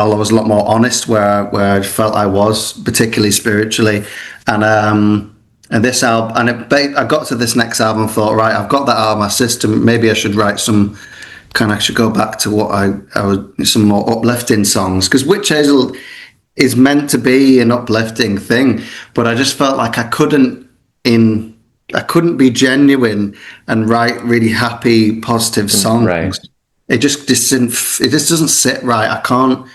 was a lot more honest where I felt I was, particularly spiritually, and this album, I got to this next album and thought, right, I've got that out of my system. Maybe I should write some I should go back to what I was, some more uplifting songs, because Wytch Hazel is meant to be an uplifting thing, but I just felt like I couldn't be genuine and write really happy, positive songs. Right. It just doesn't sit right. I can't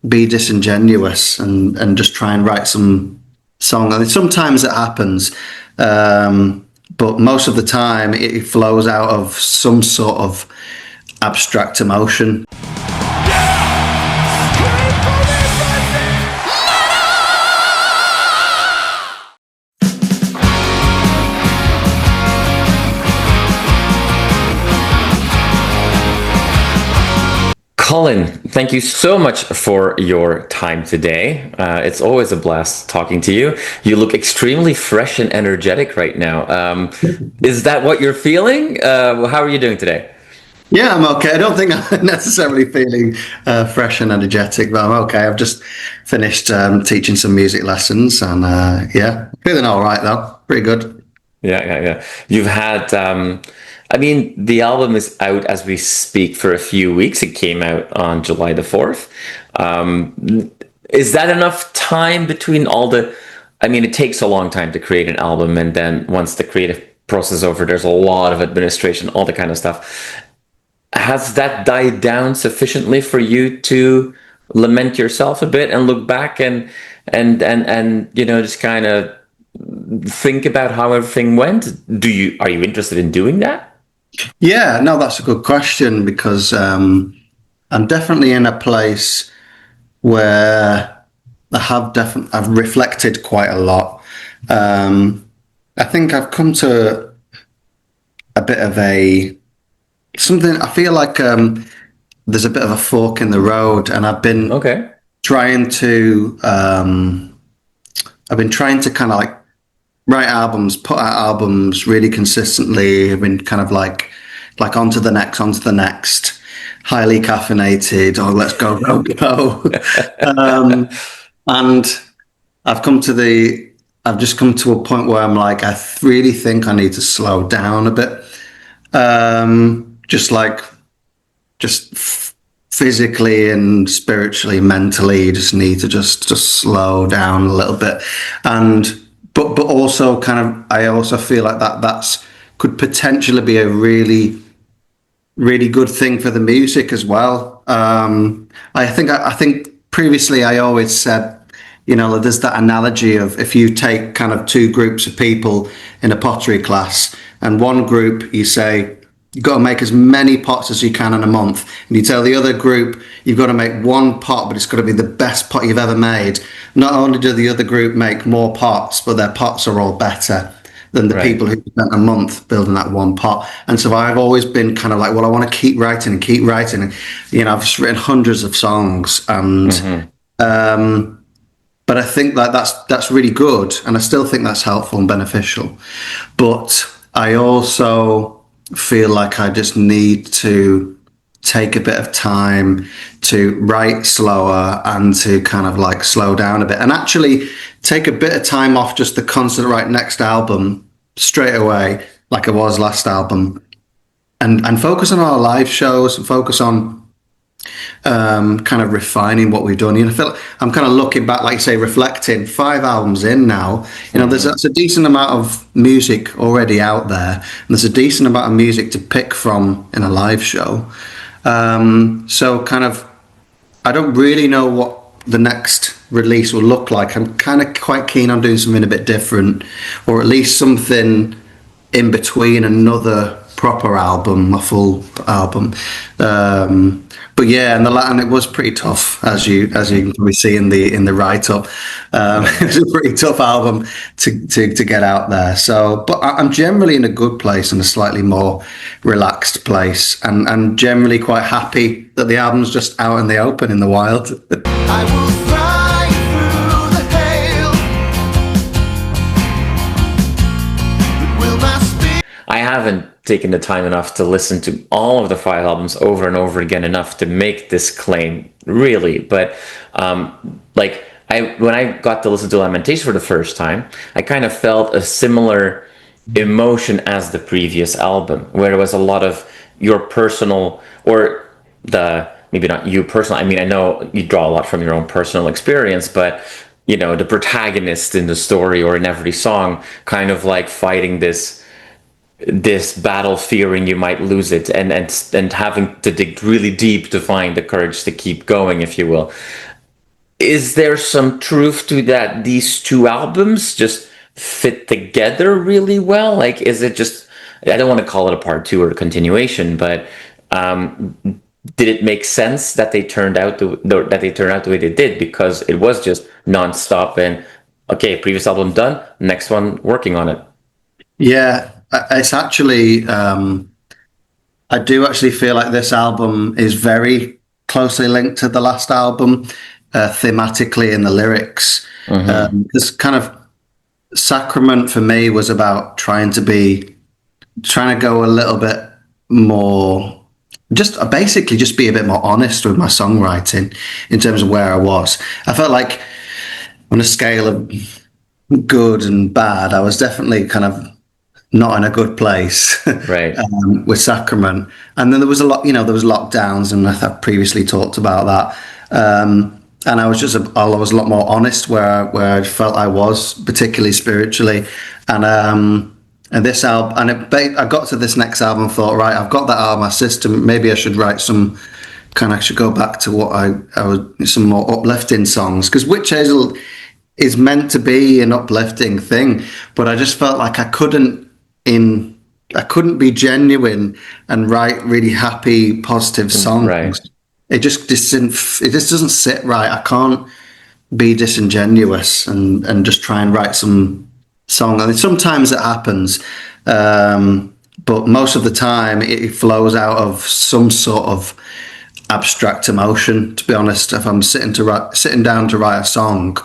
be disingenuous and just try and write some song. I mean, sometimes it happens, but most of the time it flows out of some sort of abstract emotion. Colin, thank you so much for your time today. It's always a blast talking to you. You look extremely fresh and energetic right now. Is that what you're feeling? How are you doing today? Yeah, I'm okay. I don't think I'm necessarily feeling fresh and energetic, but I'm okay. I've just finished teaching some music lessons, and feeling all right though. Pretty good. Yeah. You've had... I mean, the album is out as we speak for a few weeks. It came out on July the 4th. Is that enough time between all the... I mean, it takes a long time to create an album, and then once the creative process is over, there's a lot of administration, all the kind of stuff. Has that died down sufficiently for you to lament yourself a bit and look back and just kind of think about how everything went? Are you interested in doing that? Yeah, no, that's a good question, because I'm definitely in a place where I've reflected quite a lot. I think I've come to a bit of something. I feel like there's a bit of a fork in the road, and I've been trying to kind of like write albums, put out albums really consistently. I've been kind of like on to the next, highly caffeinated. Oh, let's go. And I've just come to a point where I'm like, I really think I need to slow down a bit. Just physically and spiritually, mentally, you just need to just slow down a little bit. But also I also feel like that's could potentially be a really, really good thing for the music as well. I think previously I always said, there's that analogy of if you take kind of two groups of people in a pottery class, and one group you say, you've got to make as many pots as you can in a month. And you tell the other group, you've got to make one pot, but it's got to be the best pot you've ever made. Not only do the other group make more pots, but their pots are all better than the people who spent a month building that one pot. And so I've always been kind of like, well, I want to keep writing. And, I've just written hundreds of songs. And but I think that's really good. And I still think that's helpful and beneficial. But I also feel like I just need to take a bit of time to write slower and to kind of like slow down a bit, and actually take a bit of time off just the constant write next album straight away, like I was last album, and focus on our live shows and focus on kind of refining what we've done. I feel like I'm kind of looking back, like you say, reflecting 5 albums in now. That's a decent amount of music already out there, and there's a decent amount of music to pick from in a live show. So kind of, I don't really know what the next release will look like. I'm kind of quite keen on doing something a bit different, or at least something in between another proper album, a full album. But yeah, and it was pretty tough, as you can probably see in the write up. It was a pretty tough album to get out there. So, but I'm generally in a good place and a slightly more relaxed place, and generally quite happy that the album's just out in the open in the wild. I will fly through the hail. Will my speed... I haven't taken the time enough to listen to all of the 5 albums over and over again enough to make this claim, really. But like when I got to listen to Lamentations for the first time, I kind of felt a similar emotion as the previous album, where there was a lot of your personal, or maybe not you personally. I mean, I know you draw a lot from your own personal experience, but you know, the protagonist in the story or in every song kind of like fighting this battle, fearing you might lose it, and having to dig really deep to find the courage to keep going, if you will. Is there some truth to that? These 2 albums just fit together really well? Like, is it just, I don't want to call it a part 2 or a continuation, but did it make sense that they turned out the way they did, because it was just nonstop and okay, previous album done, next one working on it? Yeah, it's actually, I do actually feel like this album is very closely linked to the last album, thematically in the lyrics. This kind of Sacrament for me was about trying to go a little bit more, basically just be a bit more honest with my songwriting in terms of where I was. I felt like on a scale of good and bad, I was definitely kind of not in a good place, right? With Sacrament. And then there was a lot, there was lockdowns, and I've previously talked about that. And I was a lot more honest where I felt I was, particularly spiritually. And this album, I got to this next album and thought, right, I've got that out of my system. Maybe I should write I should go back to what I was, some more uplifting songs. Because Wytch Hazel is meant to be an uplifting thing, but I just felt like I couldn't be genuine and write really happy, positive songs. Right. It just doesn't sit right. I can't be disingenuous and just try and write some song. I mean, sometimes it happens, but most of the time it flows out of some sort of abstract emotion. To be honest, if I'm sitting down to write a song,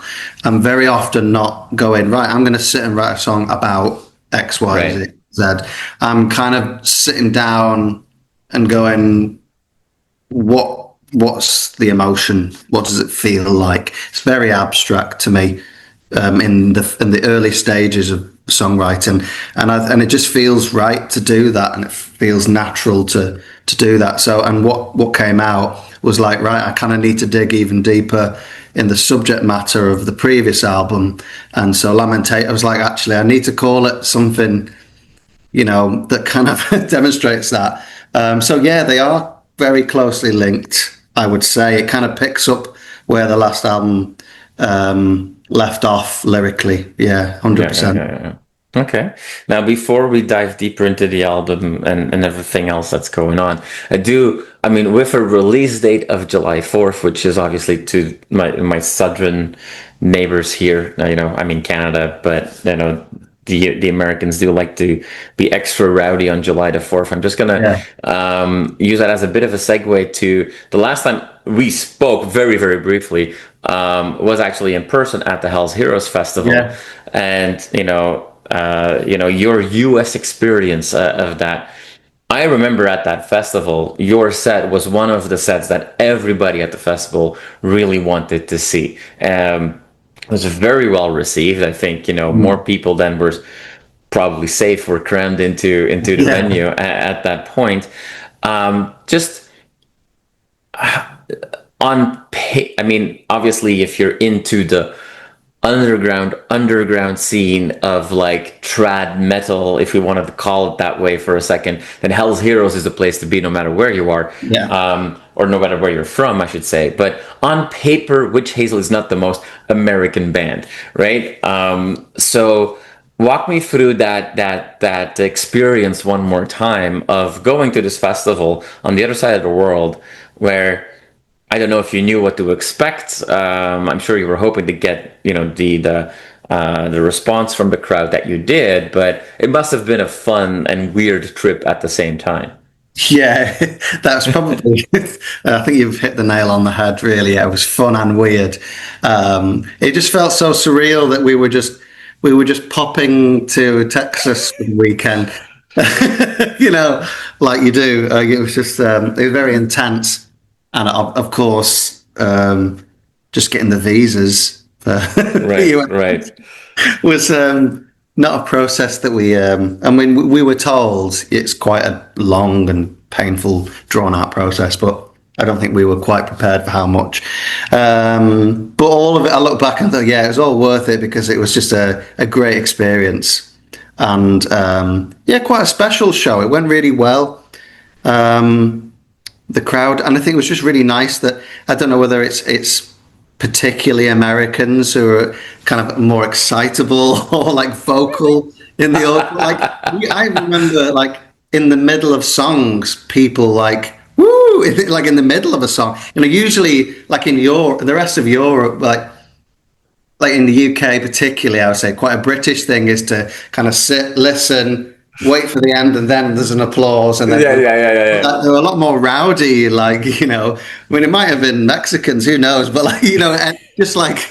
I'm very often not going, right, I'm going to sit and write a song about X, Y, right. Z. I'm kind of sitting down and going, what's the emotion? What does it feel like? It's very abstract to me. In the early stages of songwriting, and it just feels right to do that, and it feels natural to do that. So, and what came out was like, right, I kind of need to dig even deeper in the subject matter of the previous album, and so I was like, actually, I need to call it something, that kind of demonstrates that. So yeah, they are very closely linked. I would say it kind of picks up where the last album left off lyrically. 100%. Yeah. Okay. Now, before we dive deeper into the album and everything else that's going on, with a release date of July 4th, which is obviously to my southern neighbors here, Canada, but the Americans do like to be extra rowdy on July the 4th. I'm just gonna use that as a bit of a segue to the last time we spoke very, very briefly, was actually in person at the Hell's Heroes Festival, and your US experience of that. I remember at that festival, your set was one of the sets that everybody at the festival really wanted to see. It was very well received. I think more people than were probably safe were crammed into the venue at that point. Obviously, if you're into the underground scene of like trad metal, if we wanted to call it that way for a second, then Hell's Heroes is the place to be, no matter where you are, or no matter where you're from, I should say. But on paper, Wytch Hazel is not the most American band, right? So walk me through that experience one more time of going to this festival on the other side of the world, where I don't know if you knew what to expect. I'm sure you were hoping to get, the response from the crowd that you did, but it must have been a fun and weird trip at the same time. Yeah, that's probably, I think you've hit the nail on the head, really. It was fun and weird. It just felt so surreal that we were just popping to Texas for the weekend. you know, like you do. It was just, it was very intense. And of course, just getting the visas for the Right, US right. was not a process that I mean, we were told it's quite a long and painful, drawn out process, but I don't think we were quite prepared for how much. But all of it, I look back and thought, yeah, it was all worth it because it was just a great experience. And yeah, quite a special show. It went really well. The crowd, and I think it was just really nice that, I don't know whether it's particularly Americans who are kind of more excitable or like vocal in the audience. Like I remember, like in the middle of songs, people like woo, like in the middle of a song. You know, usually like in Europe, the rest of Europe, like in the UK particularly, I would say quite a British thing is to kind of sit, listen, wait for the end, and then there's an applause, and then Yeah. they're a lot more rowdy. Like, you know, I mean, it might have been Mexicans, who knows? But like, you know, and just like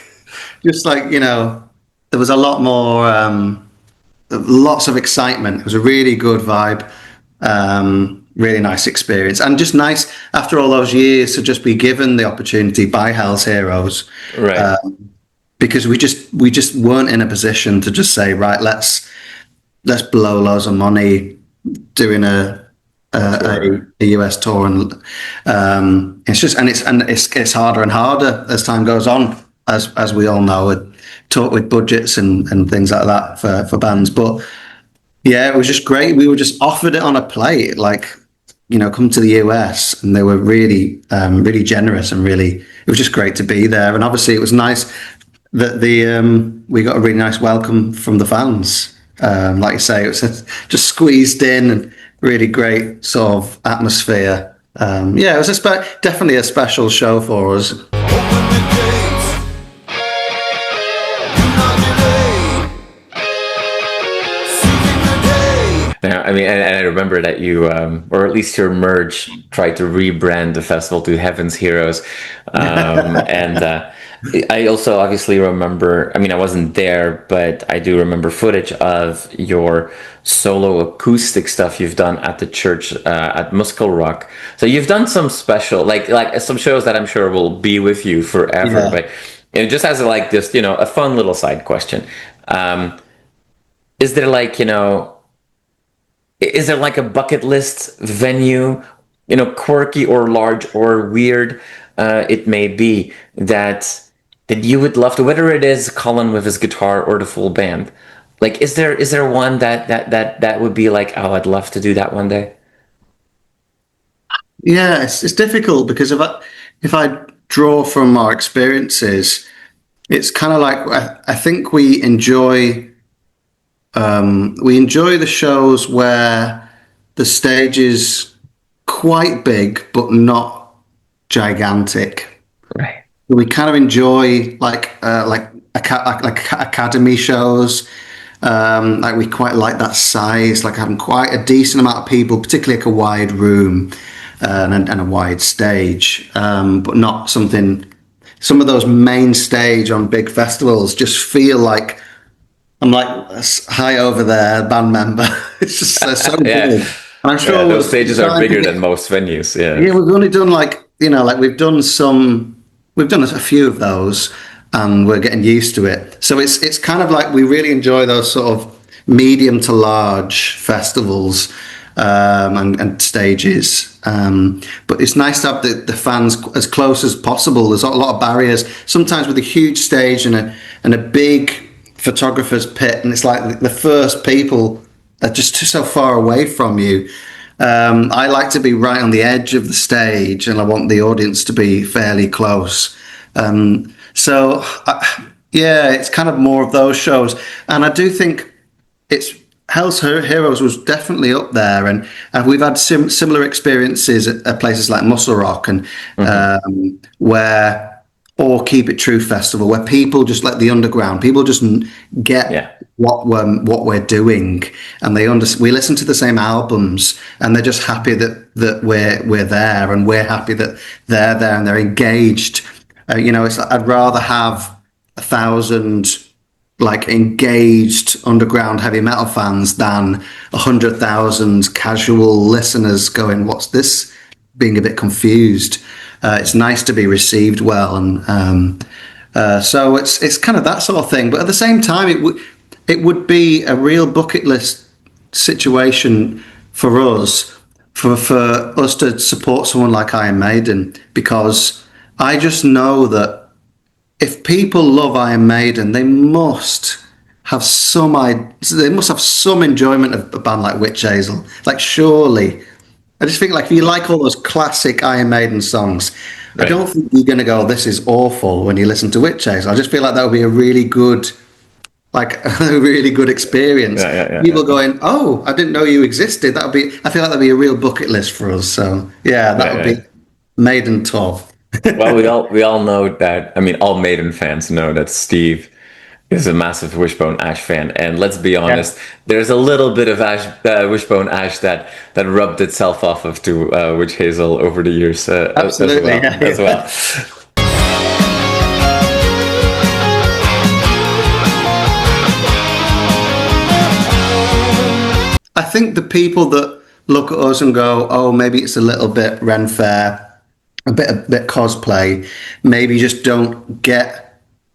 you know, there was a lot more, lots of excitement. It was a really good vibe, really nice experience, and just nice after all those years to just be given the opportunity by Hell's Heroes, Right. because we just weren't in a position to just say, right, let's blow loads of money doing a US tour, and it's just, and it's harder and harder as time goes on, as we all know, with budgets and things like that for bands. But yeah, it was just great. We were just offered it on a plate, like, you know, come to the US, and they were really really generous, and really, it was just great to be there. And obviously it was nice that we got a really nice welcome from the fans. Like you say, it was just squeezed in, and really great sort of atmosphere. Yeah, it was definitely a special show for us. Yeah, I mean, and I remember that you, or at least your merge, tried to rebrand the festival to Heaven's Heroes, and I also obviously remember. I mean, I wasn't there, but I do remember footage of your solo acoustic stuff you've done at the church at Muscle Rock. So you've done some special, like some shows that I'm sure will be with you forever. Yeah. But you know, just as like this, you know, a fun little side question, is there like, you know, is there like a bucket list venue, you know, quirky or large or weird it may be, that you would love to, whether it is Colin with his guitar or the full band? Like, is there one that would be like, oh, I'd love to do that one day? Yeah, it's difficult because if I draw from our experiences, it's kind of like, I think we enjoy the shows where the stage is quite big but not gigantic. Right. We kind of enjoy like academy shows. Like we quite like that size, like having quite a decent amount of people, particularly like a wide room and a wide stage, but not something. Some of those main stage on big festivals just feel like I'm like high over there, band member. It's just so Yeah. big. And I'm sure Yeah, those stages are bigger than most venues. Yeah. yeah, we've only done like, you know, like we've done a few of those, and we're getting used to it. So it's kind of like we really enjoy those sort of medium to large festivals and stages. But it's nice to have the fans as close as possible. There's a lot of barriers sometimes with a huge stage and a big photographer's pit, and it's like the first people are just so far away from you. I like to be right on the edge of the stage, and I want the audience to be fairly close. Yeah, it's kind of more of those shows, and I do think it's Hell's Heroes was definitely up there, and we've had similar experiences at places like Muscle Rock and where. Or Keep It True Festival, where people just like the underground, people just get what we're doing, and we listen to the same albums, and they're just happy that we're there, and we're happy that they're there, and they're engaged. You know, I'd rather have 1,000 like engaged underground heavy metal fans than 100,000 casual listeners going, "What's this?" Being a bit confused. It's nice to be received well, and so it's kind of that sort of thing. But at the same time, it would be a real bucket list situation for us to support someone like Iron Maiden, because I just know that if people love Iron Maiden, they must have some enjoyment of a band like Wytch Hazel. Like, surely. I just think, like, if you like all those classic Iron Maiden songs, right, I don't think you're going to go, "This is awful," when you listen to Wytch Hazel. I just feel like that would be a really good, experience. People going, "Oh, I didn't know you existed." I feel like that'd be a real bucket list for us. So yeah, that would be Maiden tour. Well, we all know that. I mean, all Maiden fans know that Steve is a massive Wishbone Ash fan, and let's be honest, there's a little bit of Wishbone Ash that rubbed itself off of to Wytch Hazel over the years. Absolutely, as well. I think the people that look at us and go, "Oh, maybe it's a little bit Ren Fair, a bit cosplay," maybe just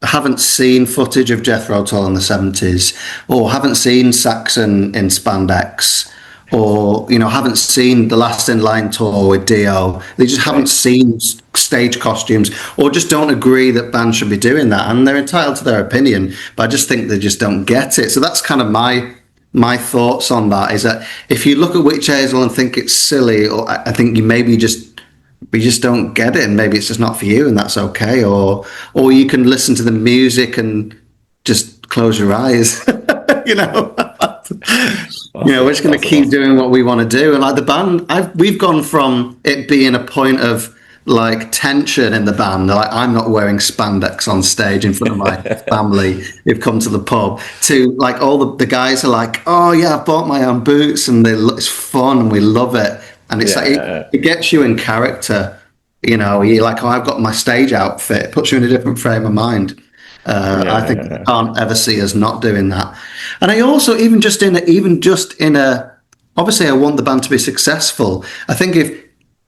haven't seen footage of Jethro Tull in the 70s, or haven't seen Saxon in spandex, or haven't seen the Last in Line tour with Dio. They just haven't seen stage costumes, or just don't agree that bands should be doing that, and they're entitled to their opinion. But I just think they just don't get it. So that's kind of my thoughts on that. Is that if you look at Wytch Hazel and think it's silly, or I think we just don't get it, and maybe it's just not for you, and that's okay. Or you can listen to the music and just close your eyes. We're just going to keep doing what we want to do. And like the band, we've gone from it being a point of like tension in the band, like I'm not wearing spandex on stage in front of my family who've come to the pub, to like all the guys are like, "Oh yeah, I bought my own boots and it's fun and we love it." And it's it gets you in character. You're like, "Oh, I've got my stage outfit." It puts you in a different frame of mind. I think you can't ever see us not doing that. And I also, even just in a, obviously I want the band to be successful. I think if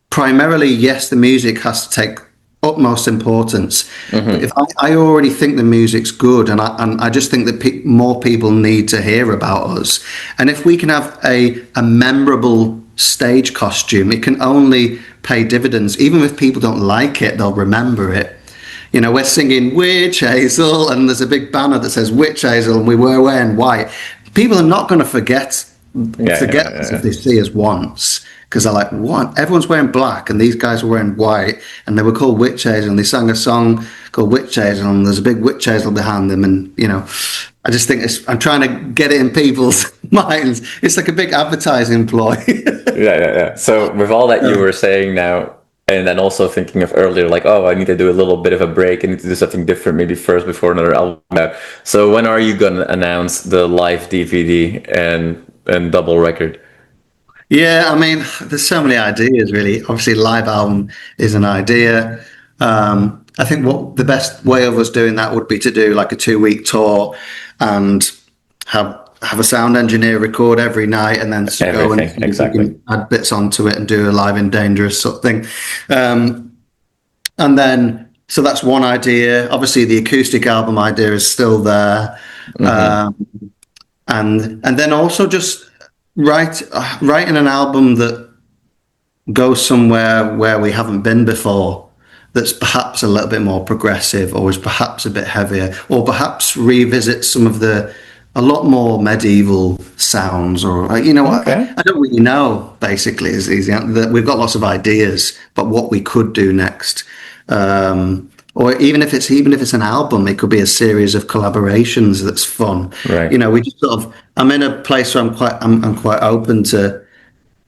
primarily, yes, the music has to take utmost importance. Mm-hmm. If I already think the music's good, and I just think that more people need to hear about us. And if we can have a memorable stage costume, it can only pay dividends. Even if people don't like it, they'll remember it. We're singing Wytch Hazel, and there's a big banner that says Wytch Hazel, and we were wearing white. People are not going to forget us if they see us once, because they're like, "What? Everyone's wearing black, and these guys were wearing white, and they were called Wytch Hazel, and they sang a song called Wytch Hazel, and there's a big Wytch Hazel behind them." And I just think I'm trying to get it in people's minds. It's like a big advertising ploy. Yeah. So with all that you were saying now, and then also thinking of earlier, like, "Oh, I need to do a little bit of a break. I need to do something different, maybe first before another album out." So when are you going to announce the live DVD and double record? Yeah, I mean, there's so many ideas, really. Obviously, live album is an idea. I think what the best way of us doing that would be to do like a 2-week tour and have a sound engineer record every night, and then go and add bits onto it and do a live in Dangerous sort of thing. And then, so that's one idea. Obviously, the acoustic album idea is still there. Mm-hmm. And then also just writing an album that goes somewhere where we haven't been before, that's perhaps a little bit more progressive, or is perhaps a bit heavier, or perhaps revisit some of a lot more medieval sounds, or I don't really know. Basically, is we've got lots of ideas, but what we could do next, or even if it's an album, it could be a series of collaborations that's fun. Right. We just sort of. I'm in a place where I'm quite open to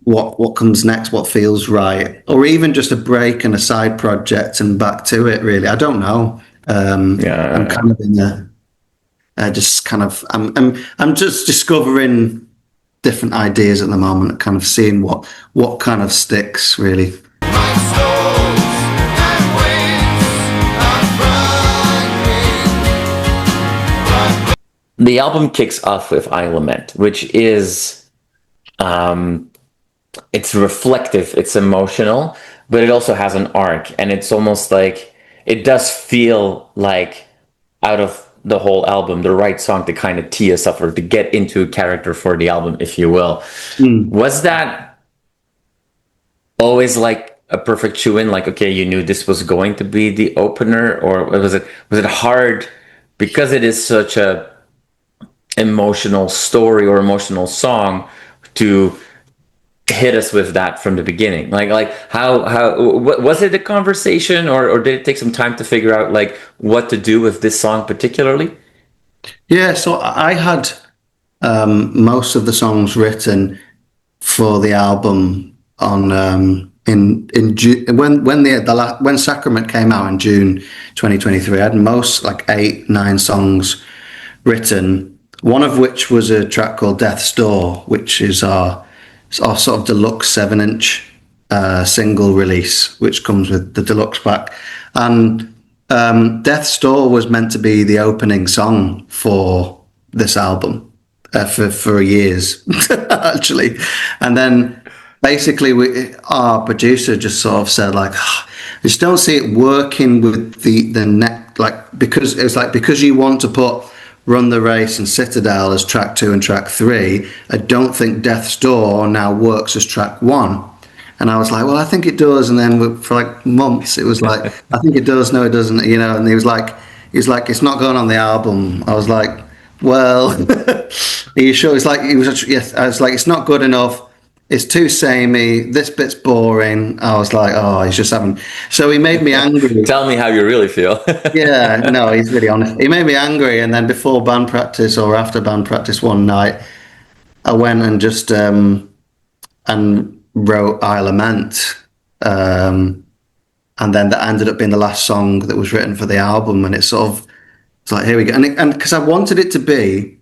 what comes next, what feels right, or even just a break and a side project and back to it. Really, I don't know. I'm kind of in the. I'm just discovering different ideas at the moment, kind of seeing what kind of sticks, really. the album kicks off with I Lament, which is it's reflective, it's emotional, but it also has an arc, and it's almost like it does feel like out of the whole album the right song to kind of tee us up or to get into a character for the album, if you will. Was that always like a perfect chew-in, like, okay, you knew this was going to be the opener, or was it hard because it is such a emotional story or emotional song to hit us with that from the beginning? Like how was it a conversation, or did it take some time to figure out like what to do with this song particularly? Yeah, so I had most of the songs written for the album on in June, when Sacrament came out in June 2023. I had most, like 8-9 songs written, one of which was a track called Death's Door, which is our sort of deluxe 7-inch single release, which comes with the deluxe pack. And Death's Door was meant to be the opening song for this album for years, actually. And then basically our producer just sort of said, like, I just don't see it working with the neck, like, because it's like, because you want to put Run the Race and Citadel as track 2 and track 3, I don't think Death's Door now works as track 1. And I was like, well, I think it does. And then for like months, it was like, I think it does, no, it doesn't, you know. And he was like, it's not going on the album. I was like, well, are you sure? It's like, yes. I was like, it's not good enough. It's too samey. This bit's boring. I was like, oh, he's just having. So he made me angry. Tell me how you really feel. Yeah, no, he's really honest. He made me angry, and then before band practice or after band practice one night, I went and just and wrote I Lament, and then that ended up being the last song that was written for the album. And it's like, here we go, and because I wanted it to be.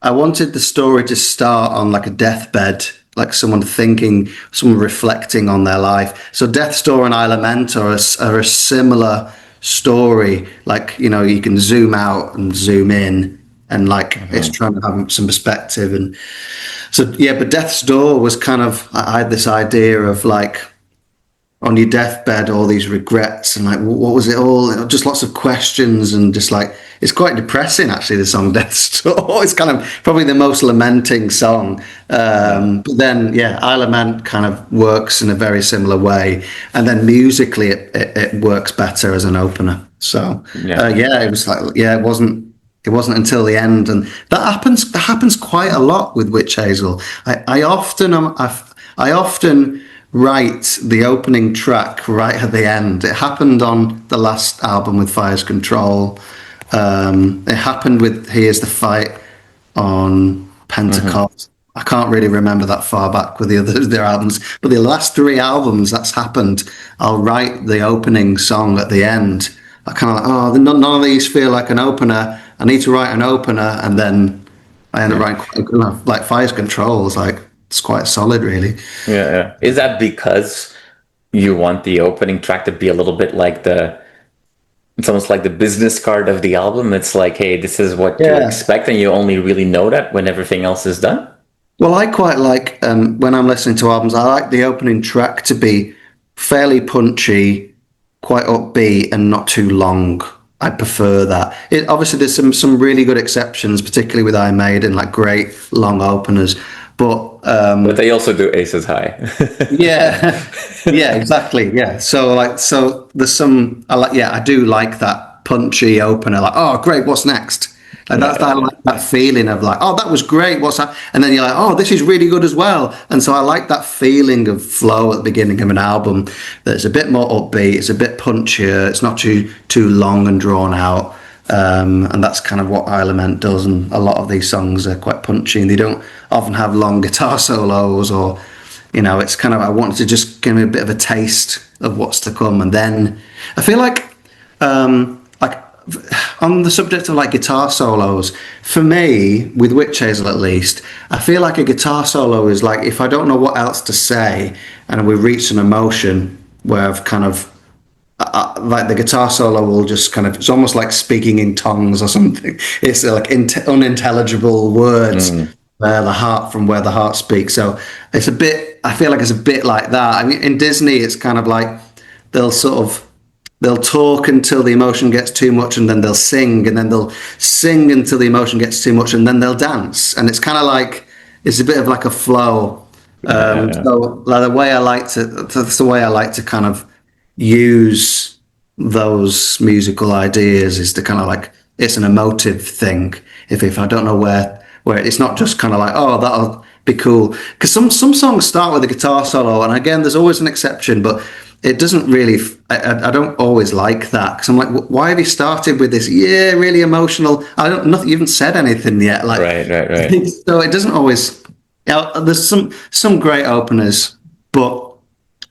I wanted the story to start on like a deathbed, like someone reflecting on their life. So Death's Door and I Lament are a similar story. Like, you know, you can zoom out and zoom in, and like it's trying to have some perspective. And so, yeah, but Death's Door was kind of, I had this idea of like, on your deathbed, all these regrets and like, what was it all? Just lots of questions, and just like, it's quite depressing actually, the song Death's Door. It's kind of probably the most lamenting song. But then, yeah, I Lament kind of works in a very similar way. And then musically it works better as an opener. So it was like, yeah, it wasn't until the end. And that happens quite a lot with Wytch Hazel. I often write the opening track right at the end. It happened on the last album with Fire's Control. It happened with Here's the Fight on Pentecost. I can't really remember that far back with their albums, but the last 3 albums that's happened, I'll write the opening song at the end. I kind of like, oh, none of these feel like an opener. I need to write an opener, and then I end up writing like Fire's Control. It's quite solid, really. Yeah. Is that because you want the opening track to be a little bit like it's almost like the business card of the album? It's like, hey, this is what you expect, and you only really know that when everything else is done? Well, I quite like, when I'm listening to albums, I like the opening track to be fairly punchy, quite upbeat, and not too long. I prefer that. Obviously, there's some really good exceptions, particularly with Maiden, like great long openers. But they also do Aces High. yeah, exactly. Yeah. So there's some, I do like that punchy opener. Like, oh, great, what's next? I like that feeling of like, oh, that was great. What's that? And then you're like, oh, this is really good as well. And so I like that feeling of flow at the beginning of an album. That's a bit more upbeat. It's a bit punchier. It's not too long and drawn out. And that's kind of what I Lament does, and a lot of these songs are quite punchy, and they don't often have long guitar solos, or, you know, it's kind of, I wanted to just give me a bit of a taste of what's to come. And then I feel like on the subject of like guitar solos, for me, with Wytch Hazel at least, I feel like a guitar solo is like, if I don't know what else to say and we've reached an emotion where like the guitar solo will just kind of, it's almost like speaking in tongues or something. It's like unintelligible words where the heart speaks. So it's a bit, I feel like it's a bit like that. I mean, in Disney, it's kind of like they'll talk until the emotion gets too much, and then they'll sing, and then they'll sing until the emotion gets too much, and then they'll dance. And it's kind of like, it's a bit of like a flow. So like, that's the way I like to kind of use those musical ideas, is to kind of like, it's an emotive thing. If I don't know where it's not just kind of like, oh, that'll be cool, because some songs start with a guitar solo, and again, there's always an exception, but it doesn't really, I don't always like that, because I'm like, why have you started with this really emotional, you haven't said anything yet, like, right. So it doesn't always, there's some great openers, but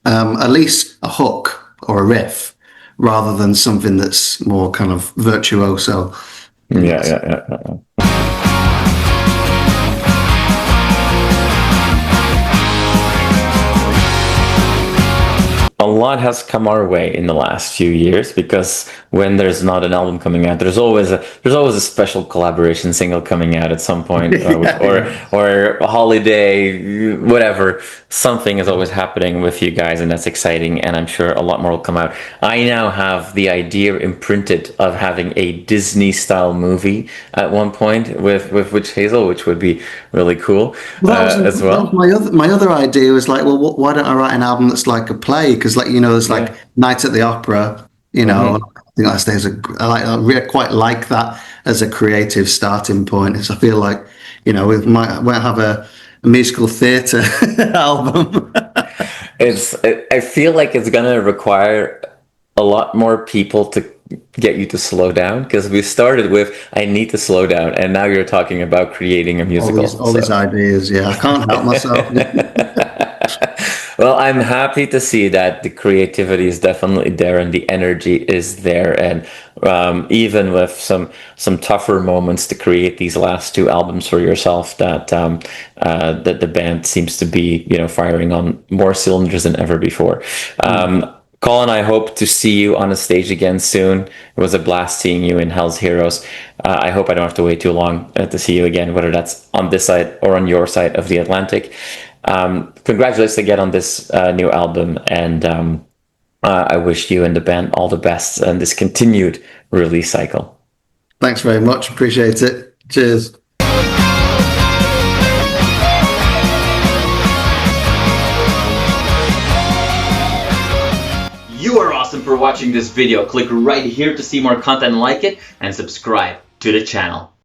at least a hook or a riff, rather than something that's more kind of virtuoso. Yeah. A lot has come our way in the last few years, because when there's not an album coming out, there's always a special collaboration single coming out at some point, or a holiday, whatever. Something is always happening with you guys, and that's exciting. And I'm sure a lot more will come out. I now have the idea imprinted of having a Disney style movie at one point with Wytch Hazel, which would be really cool as well. My other idea was like, well, why don't I write an album that's like a play? Because, like, there's like Night at the Opera, I think I quite like that as a creative starting point. Because I feel like, we might have a musical theatre album. I feel like it's gonna require a lot more people to get you to slow down, because we started with I need to slow down, and now you're talking about creating a musical. All these ideas, I can't help myself. Well, I'm happy to see that the creativity is definitely there and the energy is there, and even with some tougher moments to create these last two albums for yourself, that the band seems to be firing on more cylinders than ever before. Colin, I hope to see you on a stage again soon. It was a blast seeing you in Hell's Heroes. I hope I don't have to wait too long to see you again, whether that's on this side or on your side of the Atlantic. Congratulations again on this new album, and I wish you and the band all the best in this continued release cycle. Thanks very much. Appreciate it. Cheers. You are awesome for watching this video. Click right here to see more content like it, and subscribe to the channel.